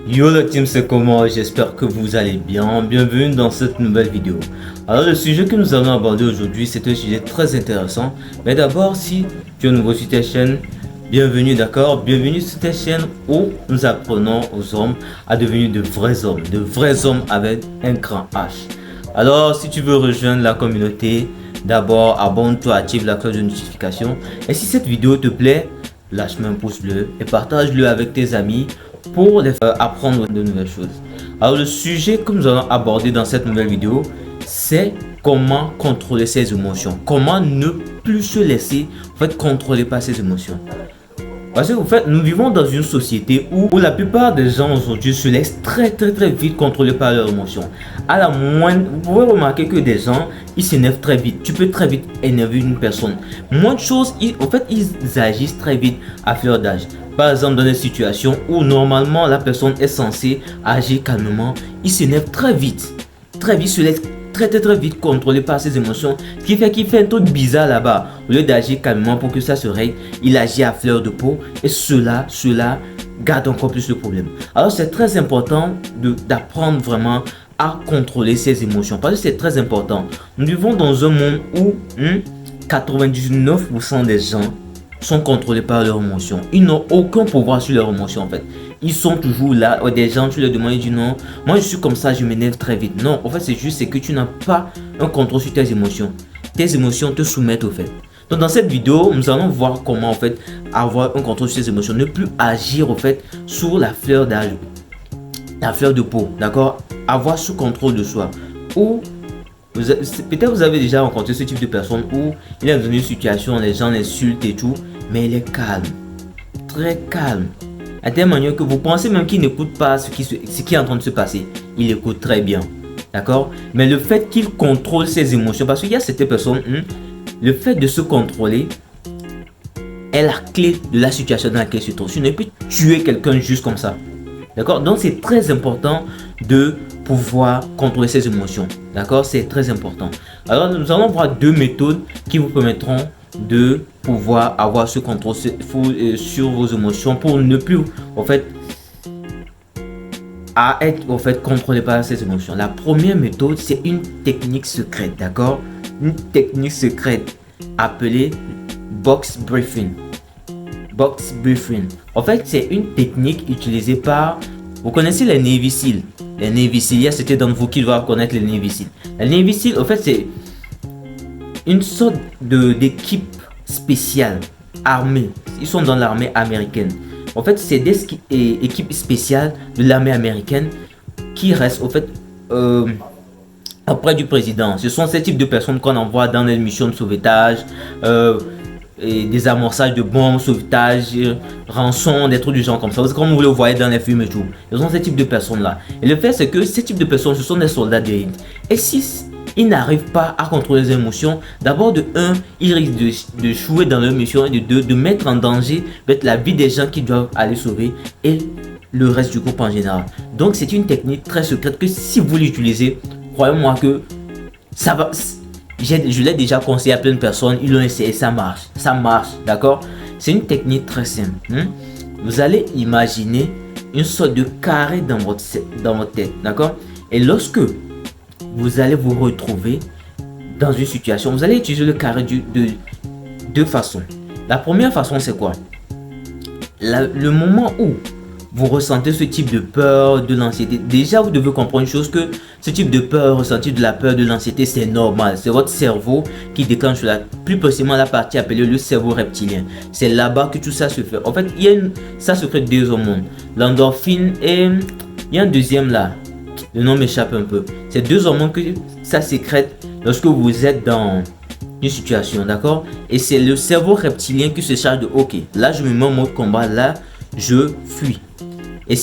Yo le team, c'est comment? J'espère que vous allez bien. Bienvenue dans cette nouvelle vidéo. Alors le sujet que nous allons aborder aujourd'hui, c'est un sujet très intéressant. Mais d'abord, si tu es nouveau sur ta chaîne, bienvenue, d'accord? Bienvenue sur ta chaîne où nous apprenons aux hommes à devenir de vrais hommes avec un grand H. Alors si tu veux rejoindre la communauté, d'abord abonne-toi, active la cloche de notification. Et si cette vidéo te plaît, lâche-moi un pouce bleu et partage-le avec tes amis pour les faire apprendre de nouvelles choses. Alors le sujet que nous allons aborder dans cette nouvelle vidéo, c'est comment contrôler ses émotions, comment ne plus se laisser contrôler par ses émotions. Parce que nous vivons dans une société où la plupart des gens aujourd'hui se laissent très vite contrôler par leurs émotions. À la moindre, vous pouvez remarquer que des gens, ils s'énervent très vite. Tu peux très vite énerver une personne. Moins de choses, ils agissent très vite à fleur d'âge. Par exemple, dans des situations où normalement la personne est censée agir calmement, il s'énerve très vite, se laisse très vite contrôlé par ses émotions, qu'il fait un truc bizarre là-bas. Au lieu d'agir calmement pour que ça se règle, il agit à fleur de peau et cela garde encore plus le problème. Alors c'est très important d'apprendre vraiment à contrôler ses émotions parce que c'est très important. Nous vivons dans un monde où 99% des gens sont contrôlés par leurs émotions. Ils n'ont aucun pouvoir sur leurs émotions en fait. Ils sont toujours là. Des gens, tu leur demandes, ils disent non, moi je suis comme ça, je m'énerve très vite. Non, en fait c'est juste que tu n'as pas un contrôle sur tes émotions. Tes émotions te soumettent au fait. Donc dans cette vidéo, nous allons voir comment en fait avoir un contrôle sur ses émotions, ne plus agir en fait sur la fleur d'âge, la fleur de peau, d'accord? Avoir sous contrôle de soi. Ou peut-être vous avez déjà rencontré ce type de personne où il est dans une situation, les gens l'insultent et tout, mais il est calme, très calme, à telle manière que vous pensez même qu'il n'écoute pas ce qui est en train de se passer. Il écoute très bien, d'accord? Mais le fait qu'il contrôle ses émotions, parce qu'il y a cette personne, le fait de se contrôler est la clé de la situation dans laquelle il se trouve. Tu ne peux tuer quelqu'un juste comme ça, d'accord? Donc c'est très important de pouvoir contrôler ses émotions, d'accord? C'est très important. Alors nous allons voir deux méthodes qui vous permettront de pouvoir avoir ce contrôle sur vos émotions pour ne plus être contrôlé par ces émotions. La première méthode, c'est une technique secrète, d'accord? Une technique secrète appelée box breathing. Box breathing. En fait, c'est une technique utilisée par, vous connaissez les Navy Seals. Les Navy Seals, il y a certains d'entre vous qui doivent connaître les Navy Seals. Les Navy Seals, en fait, c'est une sorte d'équipe spéciale, armée. Ils sont dans l'armée américaine. En fait, c'est des équipes spéciales de l'armée américaine qui restent, en fait, auprès du président. Ce sont ces types de personnes qu'on envoie dans les missions de sauvetage, et des amorçages de bombes, sauvetage, rançon, des trucs du genre comme ça. Comme vous le voyez dans les films et tout. Ce sont ces types de personnes là. Et le fait c'est que ces types de personnes, ce sont des soldats d'élite. Et si ils n'arrivent pas à contrôler les émotions, d'abord de 1, ils risquent de jouer dans leur mission et de 2, de mettre en danger la vie des gens qui doivent aller sauver et le reste du groupe en général. Donc c'est une technique très secrète que si vous l'utilisez, croyez-moi que ça va. Je l'ai déjà conseillé à plein de personnes, ils l'ont essayé, ça marche, d'accord? C'est une technique très simple. Vous allez imaginer une sorte de carré dans votre tête, d'accord? Et lorsque vous allez vous retrouver dans une situation, vous allez utiliser le carré de deux façons. La première façon, c'est quoi? Le moment où vous ressentez ce type de peur, de l'anxiété, déjà vous devez comprendre une chose, que ce type de peur, ressentir de la peur, de l'anxiété, c'est normal. C'est votre cerveau qui déclenche plus précisément la partie appelée le cerveau reptilien. C'est là-bas que tout ça se fait. En fait, ça se fait deux hormones, l'endorphine et il y a un deuxième là. Le nom m'échappe un peu. C'est deux hormones que ça sécrète lorsque vous êtes dans une situation, d'accord? Et c'est le cerveau reptilien qui se charge de ok, là je me mets en mode combat, là je fuis. Et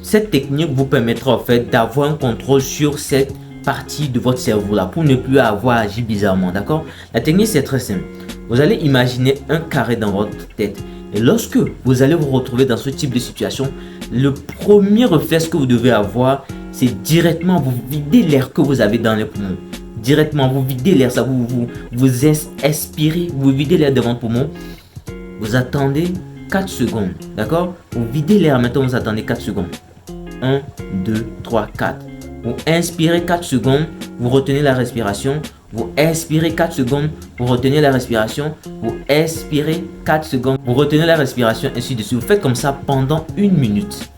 cette technique vous permettra en fait d'avoir un contrôle sur cette partie de votre cerveau là pour ne plus avoir agi bizarrement, d'accord? La technique c'est très simple. Vous allez imaginer un carré dans votre tête et lorsque vous allez vous retrouver dans ce type de situation, le premier réflexe que vous devez avoir, c'est directement vous vider l'air que vous avez dans les poumons. Directement vous videz l'air, ça vous expirez, vous videz l'air de votre poumon. Vous attendez 4 secondes, d'accord? Vous videz l'air, maintenant vous attendez 4 secondes. 1, 2, 3, 4. Vous inspirez 4 secondes, vous retenez la respiration. Vous expirez 4 secondes, vous retenez la respiration. Vous expirez 4 secondes, vous retenez la respiration, ainsi de suite. Vous faites comme ça pendant 1 minute.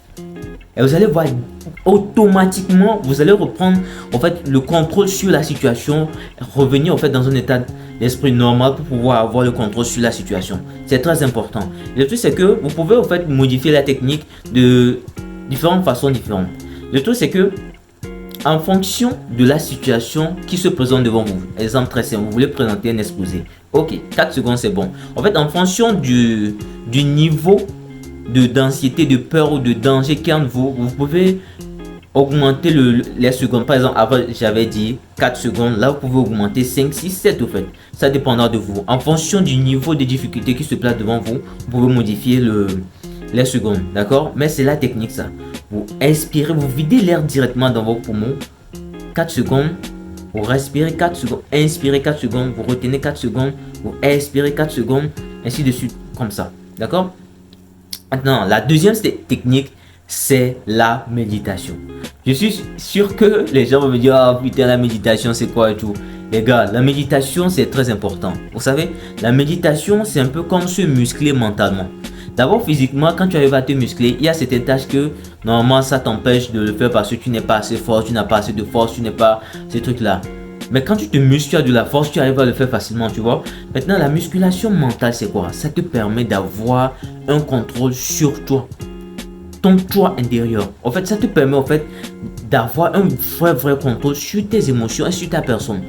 Et vous allez voir, automatiquement, vous allez reprendre en fait le contrôle sur la situation, revenir en fait dans un état d'esprit normal pour pouvoir avoir le contrôle sur la situation. C'est très important. Le truc c'est que vous pouvez en fait modifier la technique de différentes façons différentes. Le truc c'est que en fonction de la situation qui se présente devant vous, exemple très simple, vous voulez présenter un exposé. Ok, 4 secondes c'est bon. En fait, en fonction du niveau de d'anxiété, de peur ou de danger qu'il y a en vous, vous pouvez augmenter les secondes. Par exemple, avant j'avais dit 4 secondes, là vous pouvez augmenter 5, 6, 7 au fait. Ça dépendra de vous. En fonction du niveau de difficulté qui se place devant vous, vous pouvez modifier les secondes, d'accord? Mais c'est la technique ça. Vous inspirez, vous videz l'air directement dans vos poumons. 4 secondes, vous respirez 4 secondes, inspirez 4 secondes, vous retenez 4 secondes, vous expirez 4 secondes, ainsi de suite, comme ça, d'accord? Maintenant, la deuxième technique, c'est la méditation. Je suis sûr que les gens vont me dire, ah putain, la méditation, c'est quoi et tout. Les gars, la méditation, c'est très important. Vous savez, la méditation, c'est un peu comme se muscler mentalement. D'abord, physiquement, quand tu arrives à te muscler, il y a certaines tâches que normalement ça t'empêche de le faire parce que tu n'es pas assez fort, tu n'as pas assez de force, tu n'es pas ces trucs-là. Mais quand tu te muscles, tu as de la force, tu arrives à le faire facilement, tu vois. Maintenant, la musculation mentale, c'est quoi? Ça te permet d'avoir un contrôle sur toi, ton toi intérieur. En fait, ça te permet en fait d'avoir un vrai contrôle sur tes émotions et sur ta personne.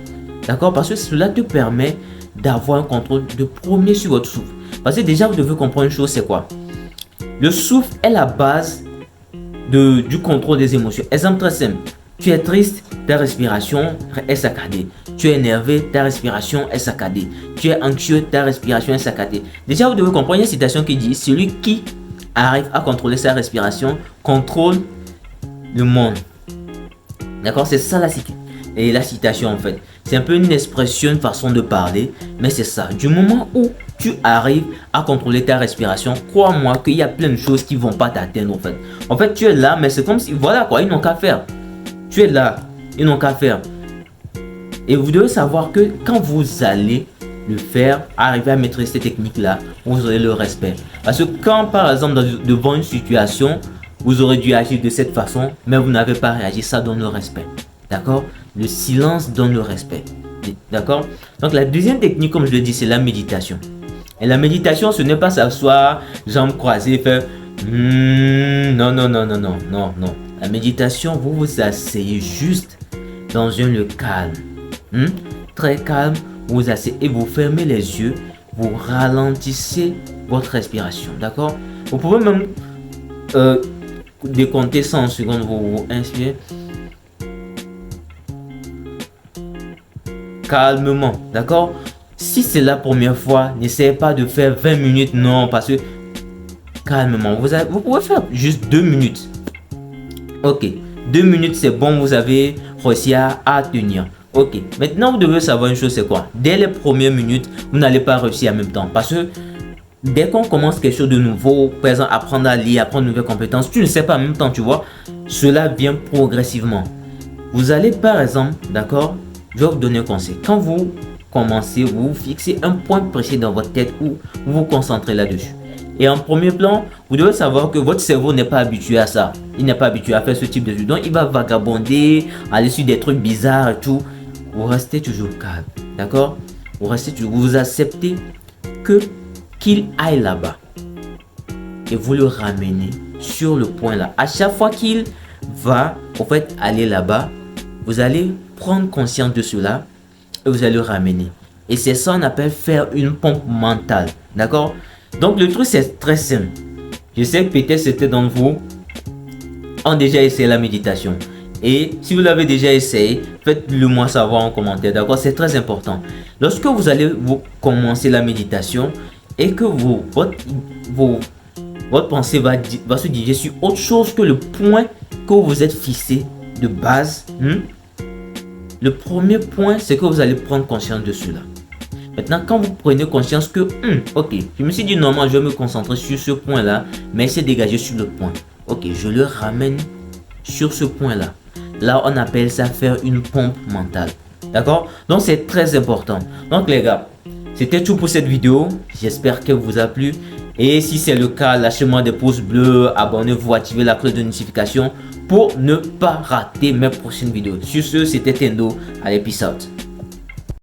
D'accord? Parce que cela te permet d'avoir un contrôle de premier sur votre souffle. Parce que déjà, vous devez comprendre une chose, c'est quoi? Le souffle est la base du contrôle des émotions. Exemple très simple. Tu es triste, ta respiration est saccadée. Tu es énervé, ta respiration est saccadée. Tu es anxieux, ta respiration est saccadée. Déjà, vous devez comprendre une citation qui dit, celui qui arrive à contrôler sa respiration contrôle le monde. D'accord? C'est ça la citation en fait. C'est un peu une expression, une façon de parler, mais c'est ça. Du moment où tu arrives à contrôler ta respiration, crois-moi qu'il y a plein de choses qui vont pas t'atteindre en fait. En fait, tu es là, mais c'est comme si, voilà quoi, ils n'ont qu'à faire. Tu es là, ils n'ont qu'à faire. Et vous devez savoir que quand vous allez le faire, arriver à maîtriser cette technique-là, vous aurez le respect. Parce que quand, par exemple, devant une situation, vous aurez dû agir de cette façon, mais vous n'avez pas réagi, ça donne le respect. D'accord? Le silence donne le respect. D'accord? Donc, la deuxième technique, comme je l'ai dit, c'est la méditation. Et la méditation, ce n'est pas s'asseoir, jambes croisées, faire non. La méditation, vous vous asseyez juste dans un lieu calme. Très calme, vous vous asseyez et vous fermez les yeux, vous ralentissez votre respiration. D'accord? Vous pouvez même décompter 100 secondes, vous inspirez. Calmement, d'accord? Si c'est la première fois, n'essayez pas de faire 20 minutes, non, parce que calmement, vous pouvez faire juste 2 minutes. Ok, 2 minutes c'est bon, vous avez réussi à tenir. Ok, maintenant vous devez savoir une chose, c'est quoi? Dès les premières minutes, vous n'allez pas réussir en même temps, parce que dès qu'on commence quelque chose de nouveau, par exemple apprendre à lire, apprendre de nouvelles compétences, tu ne sais pas en même temps, tu vois, cela vient progressivement. Vous allez par exemple, d'accord? Je vais vous donner un conseil. Quand vous commencez, vous fixez un point précis dans votre tête où vous vous concentrez là-dessus. Et en premier plan, vous devez savoir que votre cerveau n'est pas habitué à ça. Il n'est pas habitué à faire ce type de choses. Donc, il va vagabonder, aller sur des trucs bizarres et tout. Vous restez toujours calme. D'accord? Vous restez toujours, vous acceptez qu'il aille là-bas. Et vous le ramenez sur le point là. À chaque fois qu'il va, en fait, aller là-bas, vous allez prendre conscience de cela et vous allez le ramener. Et c'est ça qu'on appelle faire une pompe mentale. D'accord? Donc le truc c'est très simple. Je sais que peut-être certains d'entre vous ont déjà essayé la méditation. Et si vous l'avez déjà essayé, faites-le moi savoir en commentaire. D'accord? C'est très important. Lorsque vous allez commencer la méditation et que votre pensée va se diriger sur autre chose que le point que vous êtes fixé de base. Le premier point, c'est que vous allez prendre conscience de cela. Maintenant, quand vous prenez conscience que, ok, je me suis dit, normalement, je vais me concentrer sur ce point-là, mais c'est dégagé sur le point. Ok, je le ramène sur ce point-là. Là, on appelle ça faire une pompe mentale. D'accord? Donc, c'est très important. Donc, les gars, c'était tout pour cette vidéo. J'espère qu'elle vous a plu. Et si c'est le cas, lâchez-moi des pouces bleus, abonnez-vous, activez la cloche de notification pour ne pas rater mes prochaines vidéos. Sur ce, c'était Tendo. Allez, peace out.